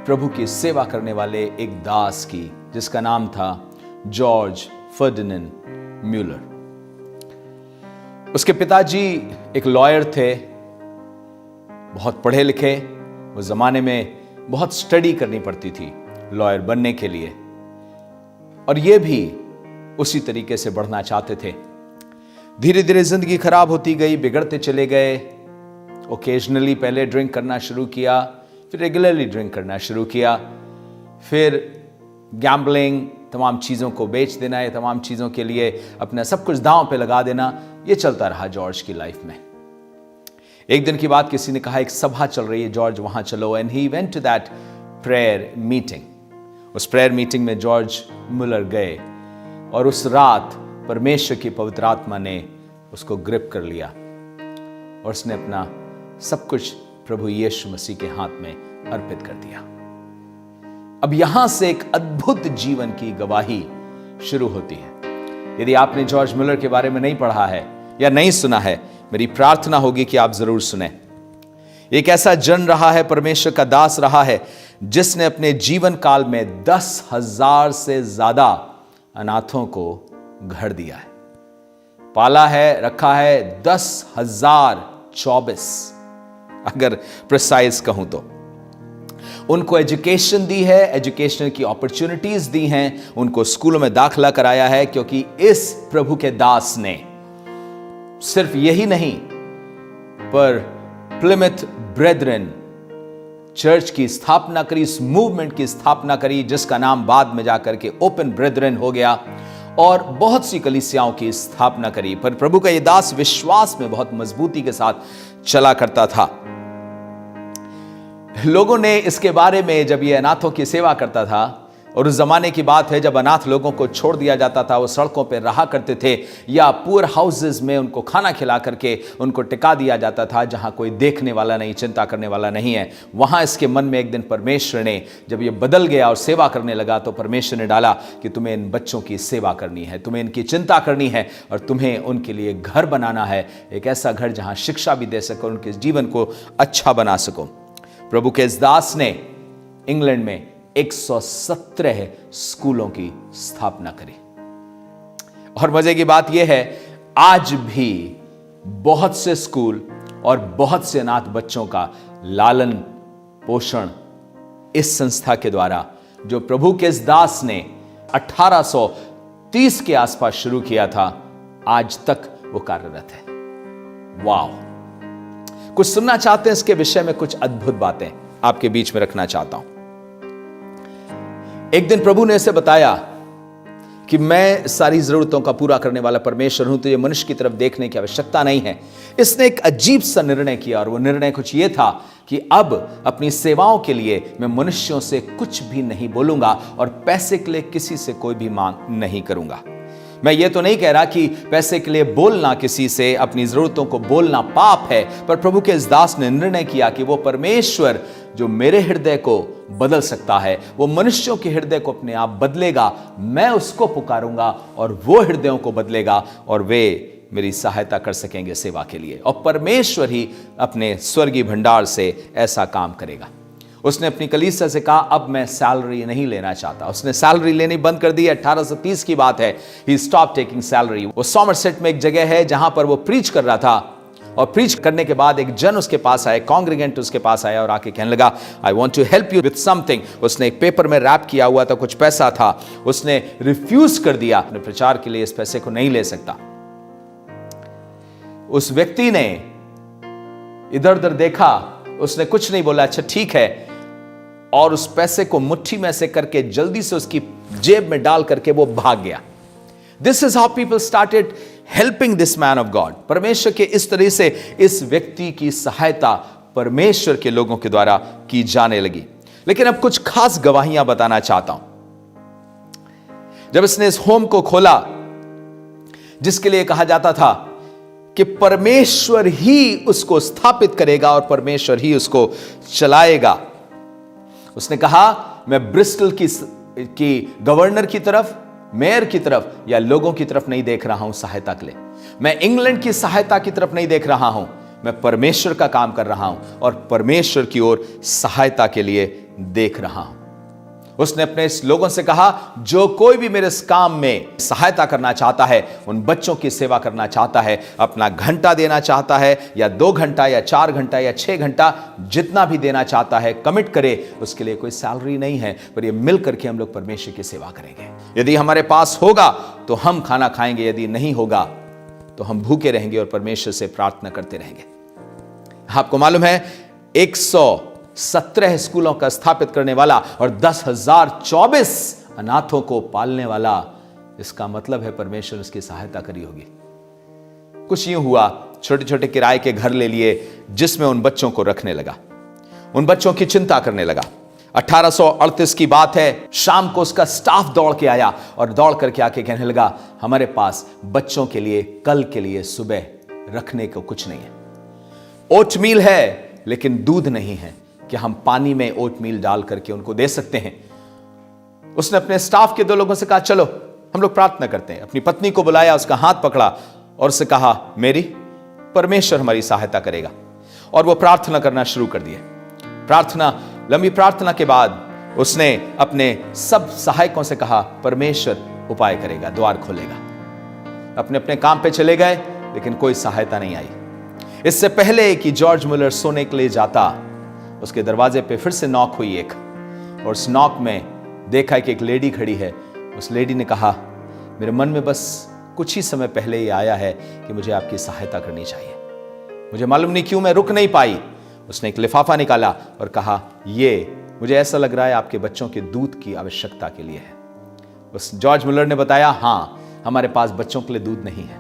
प्रभु की सेवा करने वाले एक दास की, जिसका नाम था जॉर्ज फर्डिनेंड म्यूलर। उसके पिताजी एक लॉयर थे, बहुत पढ़े लिखे। उस जमाने में बहुत स्टडी करनी पड़ती थी लॉयर बनने के लिए, और ये भी उसी तरीके से बढ़ना चाहते थे। धीरे धीरे जिंदगी खराब होती गई, बिगड़ते चले गए। ओकेजनली पहले ड्रिंक करना शुरू किया, फिर रेगुलरली ड्रिंक करना शुरू किया, फिर गैम्बलिंग, तमाम चीज़ों को बेच देना, या तमाम चीज़ों के लिए अपना सब कुछ दांव पे लगा देना, ये चलता रहा जॉर्ज की लाइफ में। एक दिन की बात, किसी ने कहा एक सभा चल रही है जॉर्ज, वहां चलो। And he went to that prayer meeting. उस प्रेयर मीटिंग में जॉर्ज म्यूलर गए, और उस रात परमेश्वर की पवित्र आत्मा ने उसको ग्रिप कर लिया, और उसने अपना सब कुछ प्रभु यीशु मसीह के हाथ में अर्पित कर दिया। अब यहां से एक अद्भुत जीवन की गवाही शुरू होती है। यदि आपने जॉर्ज म्यूलर के बारे में नहीं पढ़ा है या नहीं सुना है, मेरी प्रार्थना होगी कि आप जरूर सुने। एक ऐसा जन रहा है, परमेश्वर का दास रहा है, जिसने अपने जीवन काल में 10,000 से ज्यादा अनाथों को घर दिया है, पाला है, रखा है। 10,024 अगर प्रिसाइज कहूं तो। उनको एजुकेशन दी है, एजुकेशन की अपॉर्चुनिटीज दी हैं, उनको स्कूलों में दाखला कराया है, क्योंकि इस प्रभु के दास ने सिर्फ यही नहीं, पर प्लिमथ ब्रेदरन चर्च की स्थापना करी, इस मूवमेंट की स्थापना करी, जिसका नाम बाद में जाकर के ओपन ब्रेदरन हो गया, और बहुत सी कलीसियाओं की स्थापना करी। पर प्रभु का यह दास विश्वास में बहुत मजबूती के साथ चला करता था। लोगों ने इसके बारे में, जब ये अनाथों की सेवा करता था, और उस जमाने की बात है जब अनाथ लोगों को छोड़ दिया जाता था, वो सड़कों पर रहा करते थे, या पुअर हाउसेस में उनको खाना खिला करके उनको टिका दिया जाता था, जहां कोई देखने वाला नहीं, चिंता करने वाला नहीं है। वहां इसके मन में एक दिन परमेश्वर ने, जब ये बदल गया और सेवा करने लगा, तो परमेश्वर ने डाला कि तुम्हें इन बच्चों की सेवा करनी है, तुम्हें इनकी चिंता करनी है, और तुम्हें उनके लिए घर बनाना है, एक ऐसा घर जहां शिक्षा भी दे सको, उनके जीवन को अच्छा बना सको। प्रभु के इस दास ने इंग्लैंड में 117 स्कूलों की स्थापना करी। और मजे की बात यह है, आज भी बहुत से स्कूल और बहुत से अनाथ बच्चों का लालन पोषण इस संस्था के द्वारा, जो प्रभु के इस दास ने 1830 के आसपास शुरू किया था, आज तक वो कार्यरत है। वाह! कुछ सुनना चाहते हैं इसके विषय में, कुछ अद्भुत बातें आपके बीच में रखना चाहता हूं। एक दिन प्रभु ने इसे बताया कि मैं सारी जरूरतों का पूरा करने वाला परमेश्वर हूं, तो ये मनुष्य की तरफ देखने की आवश्यकता नहीं है। इसने एक अजीब सा निर्णय किया, और वो निर्णय कुछ ये था कि अब अपनी सेवाओं के लिए मैं मनुष्यों से कुछ भी नहीं बोलूंगा, और पैसे के लिए किसी से कोई भी मांग नहीं करूंगा। मैं ये तो नहीं कह रहा कि पैसे के लिए बोलना, किसी से अपनी जरूरतों को बोलना पाप है, पर प्रभु के इस दास ने निर्णय किया कि वो परमेश्वर जो मेरे हृदय को बदल सकता है, वो मनुष्यों के हृदय को अपने आप बदलेगा। मैं उसको पुकारूंगा और वो हृदयों को बदलेगा, और वे मेरी सहायता कर सकेंगे सेवा के लिए, और परमेश्वर ही अपने स्वर्गीय भंडार से ऐसा काम करेगा। उसने अपनी कलीसिया से कहा, अब मैं सैलरी नहीं लेना चाहता। उसने सैलरी लेनी बंद कर दी। 1830 की बात है। ही स्टॉप टेकिंग सैलरी। वो सॉमरसेट में एक जगह है जहां पर वो प्रीच कर रहा था, और प्रीच करने के बाद एक जन उसके पास आया, कांग्रीगेंट उसके पास आया, और आके कहने लगा, I want to help you with something. उसने एक पेपर में रैप किया हुआ था, कुछ पैसा था, उसने रिफ्यूज कर दिया, अपने प्रचार के लिए इस पैसे को नहीं ले सकता। उस व्यक्ति ने इधर उधर देखा, उसने कुछ नहीं बोला, अच्छा ठीक है, और उस पैसे को मुट्ठी में से करके जल्दी से उसकी जेब में डाल करके वो भाग गया। This is how people started helping this man of God. परमेश्वर के इस तरह से इस व्यक्ति की सहायता परमेश्वर के लोगों के द्वारा की जाने लगी। लेकिन अब कुछ खास गवाहियां बताना चाहता हूं। जब इसने इस होम को खोला, जिसके लिए कहा जाता था कि परमेश्वर ही उसको स्थापित करेगा और परमेश्वर ही उसको चलाएगा, उसने कहा, मैं ब्रिस्टल की गवर्नर की तरफ, मेयर की तरफ या लोगों की तरफ नहीं देख रहा हूं सहायता के लिए। मैं इंग्लैंड की सहायता की तरफ नहीं देख रहा हूं, मैं परमेश्वर का काम कर रहा हूं और परमेश्वर की ओर सहायता के लिए देख रहा हूं। उसने अपने इस लोगों से कहा, जो कोई भी मेरे इस काम में सहायता करना चाहता है, उन बच्चों की सेवा करना चाहता है, अपना घंटा देना चाहता है, या 2 घंटा या 4 घंटा या 6 घंटा, जितना भी देना चाहता है, कमिट करे। उसके लिए कोई सैलरी नहीं है, पर ये मिल करके हम लोग परमेश्वर की सेवा करेंगे। यदि हमारे पास होगा तो हम खाना खाएंगे, यदि नहीं होगा तो हम भूखे रहेंगे और परमेश्वर से प्रार्थना करते रहेंगे। आपको मालूम है, 117 स्कूलों का स्थापित करने वाला और 10,024 अनाथों को पालने वाला, इसका मतलब है परमेश्वर उसकी सहायता करी होगी। कुछ यूं हुआ, छोटे छोटे किराए के घर ले लिए, जिसमें उन बच्चों को रखने लगा, उन बच्चों की चिंता करने लगा। 1838 की बात है, शाम को उसका स्टाफ दौड़ के आया और दौड़ करके आके कहने लगा, हमारे पास बच्चों के लिए कल के लिए सुबह रखने को कुछ नहीं है। ओटमील है लेकिन दूध नहीं है कि हम पानी में ओटमील डाल करके उनको दे सकते हैं। उसने अपने स्टाफ के 2 लोगों से कहा, चलो हम लोग प्रार्थना करते हैं। अपनी पत्नी को बुलाया, उसका हाथ पकड़ा और उससे कहा, मेरी परमेश्वर हमारी सहायता करेगा। और वो प्रार्थना करना शुरू कर दिए। लंबी प्रार्थना के बाद उसने अपने सब सहायकों से कहा, परमेश्वर उपाय करेगा, द्वार खोलेगा। अपने अपने काम पे चले गए, लेकिन कोई सहायता नहीं आई। इससे पहले कि जॉर्ज मुलर सोने के लिए जाता, उसके दरवाजे पे फिर से नॉक हुई एक, और उस नॉक में देखा कि एक लेडी खड़ी है। उस लेडी ने कहा, मेरे मन में बस कुछ ही समय पहले ये आया है कि मुझे आपकी सहायता करनी चाहिए। मुझे मालूम नहीं क्यों मैं रुक नहीं पाई। उसने एक लिफाफा निकाला और कहा, ये मुझे ऐसा लग रहा है आपके बच्चों के दूध की आवश्यकता के लिए है। उस जॉर्ज मुलर ने बताया, हाँ, हमारे पास बच्चों के लिए दूध नहीं है।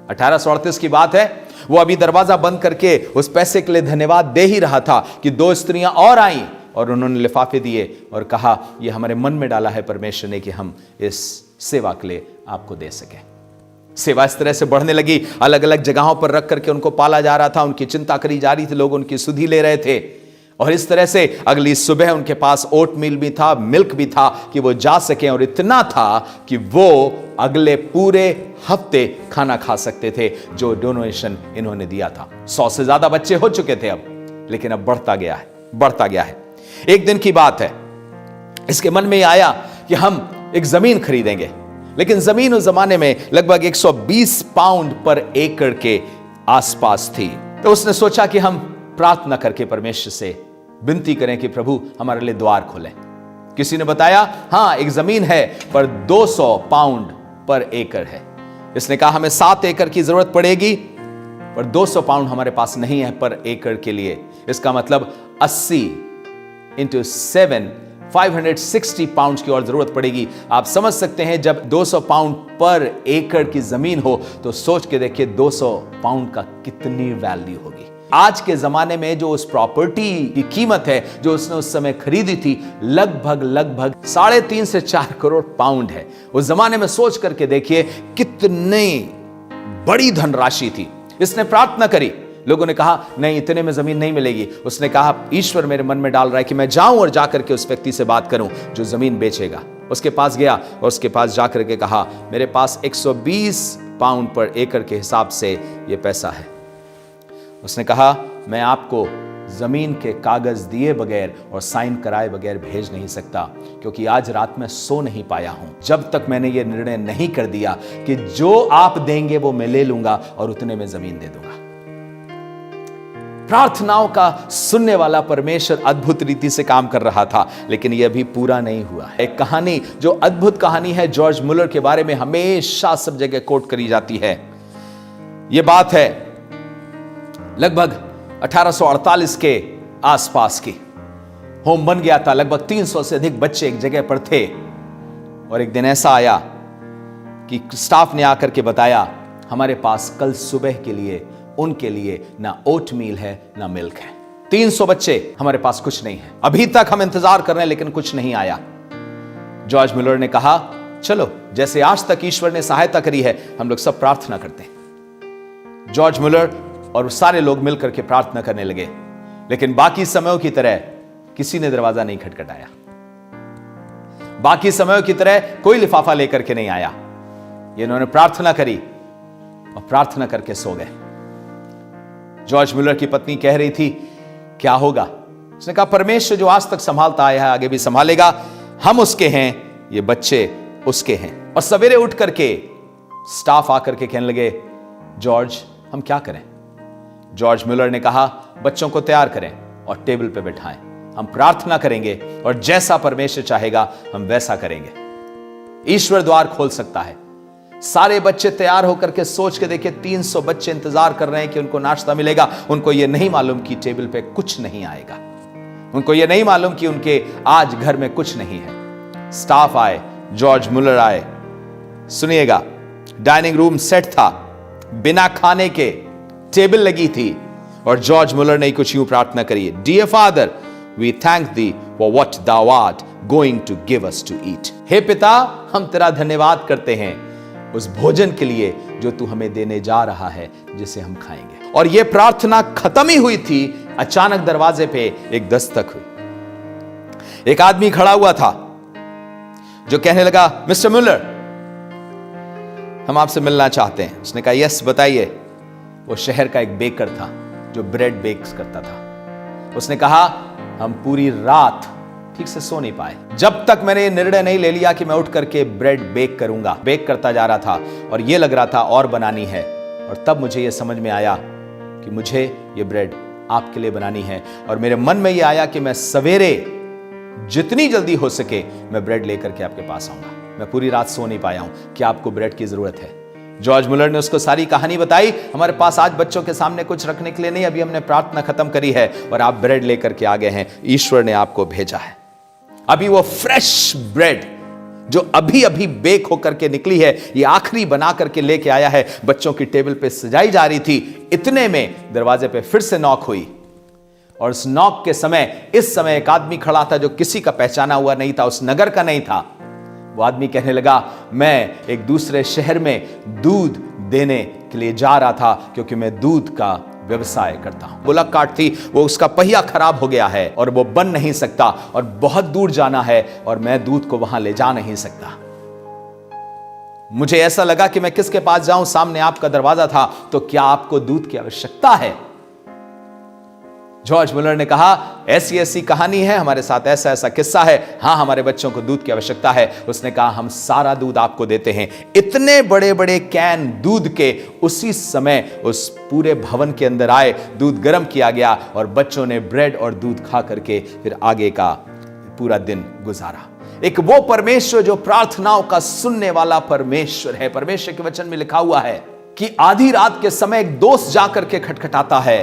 1838 की बात है, वो अभी दरवाजा बंद करके उस पैसे के लिए धन्यवाद दे ही रहा था कि 2 स्त्रियां और आईं और उन्होंने लिफाफे दिए और कहा, ये हमारे मन में डाला है परमेश्वर ने कि हम इस सेवा के लिए आपको दे सके। सेवा इस तरह से बढ़ने लगी, अलग अलग जगहों पर रख करके उनको पाला जा रहा था, उनकी चिंता करी जा रही थी, लोग उनकी सुधि ले रहे थे। और इस तरह से अगली सुबह उनके पास ओट मील भी था, मिल्क भी था कि वो जा सके, और इतना था कि वो अगले पूरे हफ्ते खाना खा सकते थे, जो डोनेशन इन्होंने दिया था। 100 से ज्यादा बच्चे हो चुके थे अब, लेकिन अब बढ़ता गया है। एक दिन की बात है, इसके मन में आया कि हम एक जमीन खरीदेंगे, लेकिन जमीन उस जमाने में लगभग 120 पाउंड पर एकड़ के आसपास थी। तो उसने सोचा कि हम प्रार्थना करके परमेश्वर से विनती करें कि प्रभु हमारे लिए द्वार खोलें। किसी ने बताया, हाँ, एक जमीन है पर 200 पाउंड पर एकड़ है। इसने कहा, हमें 7 एकड़ की जरूरत पड़ेगी, पर 200 पाउंड हमारे पास नहीं है पर एकड़ के लिए। इसका मतलब 80 × 7 560 पाउंड की और जरूरत पड़ेगी। आप समझ सकते हैं, जब 200 पाउंड पर एकड़ की जमीन हो तो सोच के देखिए 200 पाउंड का कितनी वैल्यू होगी। आज के जमाने में जो उस प्रॉपर्टी की कीमत है जो उसने उस समय खरीदी थी, लगभग 3.5 से 4 करोड़ पाउंड है। उस जमाने में सोच करके देखिए कितनी बड़ी धनराशि थी। इसने प्रार्थना करी, लोगों ने कहा, नहीं, इतने में जमीन नहीं मिलेगी। उसने कहा, ईश्वर मेरे मन में डाल रहा है कि मैं जाऊं और जाकर के उस व्यक्ति से बात करूं जो जमीन बेचेगा। उसके पास गया और उसके पास जाकर के कहा, मेरे पास 120 पाउंड पर एकड़ के हिसाब से यह पैसा है। उसने कहा, मैं आपको जमीन के कागज दिए बगैर और साइन कराए बगैर भेज नहीं सकता, क्योंकि आज रात में सो नहीं पाया हूं जब तक मैंने यह निर्णय नहीं कर दिया कि जो आप देंगे वो मैं ले लूंगा और उतने में जमीन दे दूंगा। प्रार्थनाओं का सुनने वाला परमेश्वर अद्भुत रीति से काम कर रहा था, लेकिन यह भी पूरा नहीं हुआ। एक कहानी, जो अद्भुत कहानी है, जॉर्ज मुलर के बारे में हमेशा सब जगह कोट करी जाती है। यह बात है लगभग 1848 के आसपास की। होम बन गया था, लगभग 300 से अधिक बच्चे एक जगह पर थे, और एक दिन ऐसा आया कि स्टाफ ने आकर के बताया, हमारे पास कल सुबह के लिए उनके लिए ना ओट मील है ना मिल्क है। 300 बच्चे, हमारे पास कुछ नहीं है। अभी तक हम इंतजार कर रहे हैं लेकिन कुछ नहीं आया। जॉर्ज मुलर ने कहा, चलो, जैसे आज तक ईश्वर ने सहायता करी है, हम लोग सब प्रार्थना करते हैं। जॉर्ज मुलर और सारे लोग मिलकर के प्रार्थना करने लगे, लेकिन बाकी समयों की तरह किसी ने दरवाजा नहीं खटखटाया। बाकी समयों की तरह कोई लिफाफा लेकर के नहीं आया। ये इन्होंने प्रार्थना करी और प्रार्थना करके सो गए। जॉर्ज मुलर की पत्नी कह रही थी, क्या होगा, उसने कहा परमेश्वर जो आज तक संभालता आया है आगे भी संभालेगा, हम उसके हैं, ये बच्चे उसके हैं। और सवेरे उठ करके स्टाफ आकर के कहने लगे जॉर्ज हम क्या करें? जॉर्ज मुलर ने कहा बच्चों को तैयार करें और टेबल पे बैठाएं, हम प्रार्थना करेंगे और जैसा परमेश्वर चाहेगा हम वैसा करेंगे। ईश्वर द्वार खोल सकता है। सारे बच्चे तैयार होकर के सोच के देखिए 300 बच्चे इंतजार कर रहे हैं कि उनको नाश्ता मिलेगा। उनको यह नहीं मालूम कि टेबल पे कुछ नहीं आएगा, उनको यह नहीं मालूम कि उनके आज घर में कुछ नहीं है। स्टाफ आए, जॉर्ज मुलर आए। सुनिएगा, डाइनिंग रूम सेट था, बिना खाने के टेबल लगी थी और जॉर्ज मुलर ने कुछ यूं प्रार्थना करी, dear father we thank thee for what thou art going to give us to eat। हे पिता, हम तेरा धन्यवाद करते हैं उस भोजन के लिए जो तू हमें देने जा रहा है, जिसे हम खाएंगे। और यह प्रार्थना खत्म ही हुई थी, अचानक दरवाजे पे एक दस्तक हुई। एक आदमी खड़ा हुआ था जो कहने लगा मिस्टर मुलर हम आपसे मिलना चाहते हैं। उसने कहा यस बताइए। वो शहर का एक बेकर था जो ब्रेड बेक्स करता था। उसने कहा हम पूरी रात ठीक से सो नहीं पाए जब तक मैंने ये निर्णय नहीं ले लिया कि मैं उठ करके ब्रेड बेक करूंगा। बेक करता जा रहा था और ये लग रहा था और बनानी है, और तब मुझे ये समझ में आया कि मुझे ये ब्रेड आपके लिए बनानी है। और मेरे मन में ये आया कि मैं सवेरे जितनी जल्दी हो सके मैं ब्रेड लेकर के आपके पास आऊंगा। मैं पूरी रात सो नहीं पाया हूं, क्या आपको ब्रेड की जरूरत है? जॉर्ज मुलर ने उसको सारी कहानी बताई। हमारे पास आज बच्चों के सामने कुछ रखने के लिए नहीं, अभी हमने प्रार्थना खत्म करी है और आप ब्रेड लेकर के आ गए हैं, ईश्वर ने आपको भेजा है। अभी वो फ्रेश ब्रेड जो अभी अभी बेक होकर के निकली है, ये आखिरी बना करके लेके आया है, बच्चों की टेबल पे सजाई जा रही थी। इतने में दरवाजे पे फिर से नॉक हुई और उस नॉक के समय इस समय एक आदमी खड़ा था जो किसी का पहचाना हुआ नहीं था, उस नगर का नहीं था। वो आदमी कहने लगा मैं एक दूसरे शहर में दूध देने के लिए जा रहा था क्योंकि मैं दूध का व्यवसाय करता हूं। बुलक कार्ट थी, वो उसका पहिया खराब हो गया है और वो बन नहीं सकता और बहुत दूर जाना है और मैं दूध को वहां ले जा नहीं सकता। मुझे ऐसा लगा कि मैं किसके पास जाऊं, सामने आपका दरवाजा था, तो क्या आपको दूध की आवश्यकता है? जॉर्ज मुलर ने कहा ऐसी ऐसी कहानी है, हमारे साथ ऐसा ऐसा किस्सा है, हां हमारे बच्चों को दूध की आवश्यकता है। उसने कहा हम सारा दूध आपको देते हैं। इतने बड़े बड़े कैन दूध के उसी समय उस पूरे भवन के अंदर आए, दूध गर्म किया गया और बच्चों ने ब्रेड और दूध खा करके फिर आगे का पूरा दिन गुजारा। एक वो परमेश्वर जो प्रार्थनाओं का सुनने वाला परमेश्वर है। परमेश्वर के वचन में लिखा हुआ है कि आधी रात के समय एक दोस्त जाकर के खटखटाता है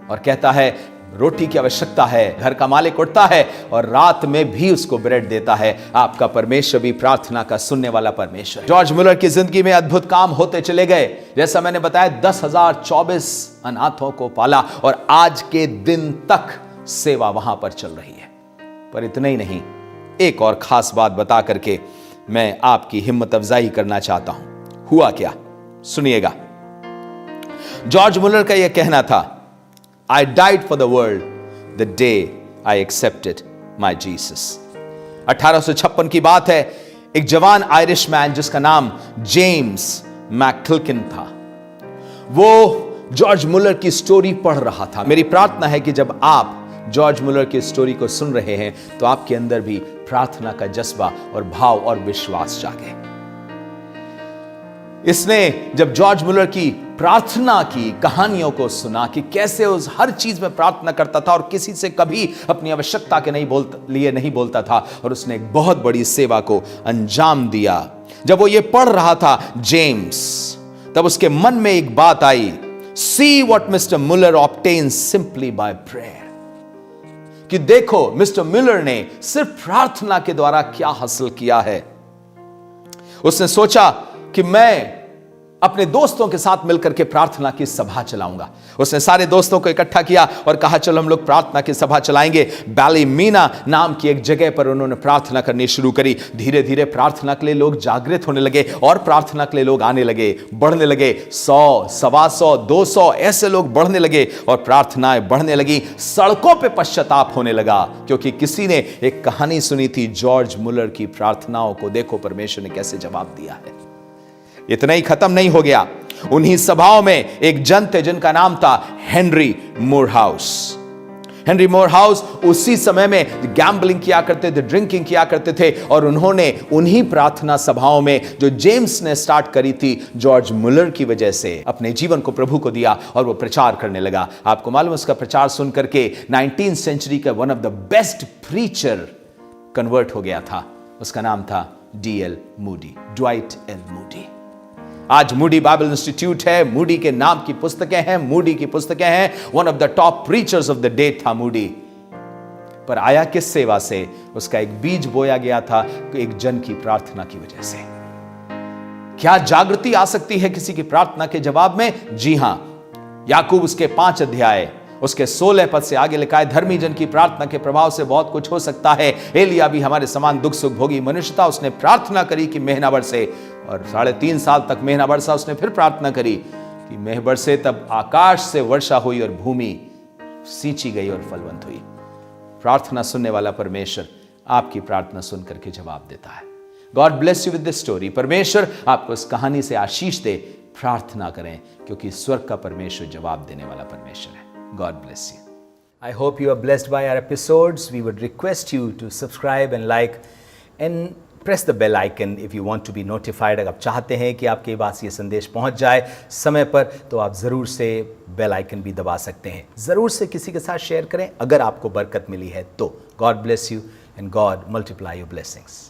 और कहता है रोटी की आवश्यकता है। घर का मालिक उठता है और रात में भी उसको ब्रेड देता है। आपका परमेश्वर भी प्रार्थना का सुनने वाला परमेश्वर। जॉर्ज मुलर की जिंदगी में अद्भुत काम होते चले गए। जैसा मैंने बताया 10,024 अनाथों को पाला और आज के दिन तक सेवा वहां पर चल रही है। पर इतना ही नहीं, एक और खास बात बता करके मैं आपकी हिम्मत अफजाई करना चाहता हूं। हुआ क्या, सुनिएगा। जॉर्ज मुलर का यह कहना था I died for the world the day I accepted my Jesus। 1856 की बात है। एक जवान आयरिश मैन जिसका नाम जेम्स मैककिल्किन था, वो जॉर्ज मुलर की स्टोरी पढ़ रहा था। मेरी प्रार्थना है कि जब आप जॉर्ज मुलर की स्टोरी को सुन रहे हैं तो आपके अंदर भी प्रार्थना का जज्बा और भाव और विश्वास जागे। इसने जब जॉर्ज मुलर की प्रार्थना की कहानियों को सुना कि कैसे उस हर चीज में प्रार्थना करता था और किसी से कभी अपनी आवश्यकता के लिए नहीं बोलता था, और उसने एक बहुत बड़ी सेवा को अंजाम दिया। जब वो ये पढ़ रहा था जेम्स, तब उसके मन में एक बात आई, see what mister Muller obtains simply by prayer. कि देखो मिस्टर मुलर ने सिर्फ प्रार्थना के द्वारा क्या हासिल किया है। उसने सोचा कि मैं अपने दोस्तों के साथ मिलकर के प्रार्थना की सभा चलाऊंगा। उसने सारे दोस्तों को इकट्ठा किया और कहा चलो हम लोग प्रार्थना की सभा चलाएंगे। बैलीमीना नाम की एक जगह पर उन्होंने प्रार्थना करनी शुरू करी। धीरे धीरे प्रार्थना के लिए लोग जागृत होने लगे और प्रार्थना के लिए लोग आने लगे, बढ़ने लगे। 100, 125, 200 ऐसे लोग बढ़ने लगे और प्रार्थनाएं बढ़ने लगी। सड़कों पे पश्चाताप होने लगा क्योंकि किसी ने एक कहानी सुनी थी जॉर्ज मुलर की प्रार्थनाओं को। देखो परमेश्वर ने कैसे जवाब दिया है। इतना ही खत्म नहीं हो गया। उन्हीं सभाओं में एक जन थे जिनका नाम था हेनरी मूरहाउस। हेनरी मोरहाउस उसी समय में गैम्बलिंग किया करते थे, ड्रिंकिंग किया करते थे, और उन्होंने उन्हीं प्रार्थना सभाओं में जो जेम्स ने स्टार्ट करी थी जॉर्ज मुलर की वजह से अपने जीवन को प्रभु को दिया और वो प्रचार करने लगा। आपको मालूम, उसका प्रचार सुन करके 19th सेंचुरी का one of the best preacher convert हो गया था। उसका नाम था D.L. Moody, Dwight L Moody. आज मूडी बाइबल इंस्टीट्यूट है, मूडी के नाम की पुस्तकें हैं, मूडी की पुस्तकें हैं। One of the top preachers of the day था मूडी। पर आया किस सेवा से? उसका एक बीज बोया गया था एक जन की प्रार्थना की वजह से। क्या जागृति आ सकती है किसी की प्रार्थना के जवाब में? जी हां। याकूब उसके 5 अध्याय उसके 16 पद से आगे लिखा है, धर्मी जन की प्रार्थना के प्रभाव से बहुत कुछ हो सकता है। एलिया भी हमारे समान दुख सुख भोगी मनुष्य था, उसने प्रार्थना करी कि मेघ न बरसे, और 3.5 साल तक मेघ न बरसा। उसने फिर प्रार्थना करी कि मेघ बरसे, तब आकाश से वर्षा हुई और भूमि सींची गई और फलवंत हुई। प्रार्थना सुनने वाला परमेश्वर आपकी प्रार्थना सुन करके जवाब देता है। God bless you with this story. परमेश्वर आपको इस कहानी से आशीष दे। प्रार्थना करें, क्योंकि स्वर्ग का परमेश्वर जवाब देने वाला परमेश्वर है। God bless you. I hope you are blessed by our episodes. We would request you to subscribe and like and press the bell icon if you want to be notified. अगर आप चाहते हैं कि आपके पास ये संदेश पहुंच जाए समय पर, तो आप ज़रूर से बेल आइकन भी दबा सकते हैं। ज़रूर से किसी के साथ शेयर करें अगर आपको बरकत मिली है तो। God bless you and God multiply your blessings.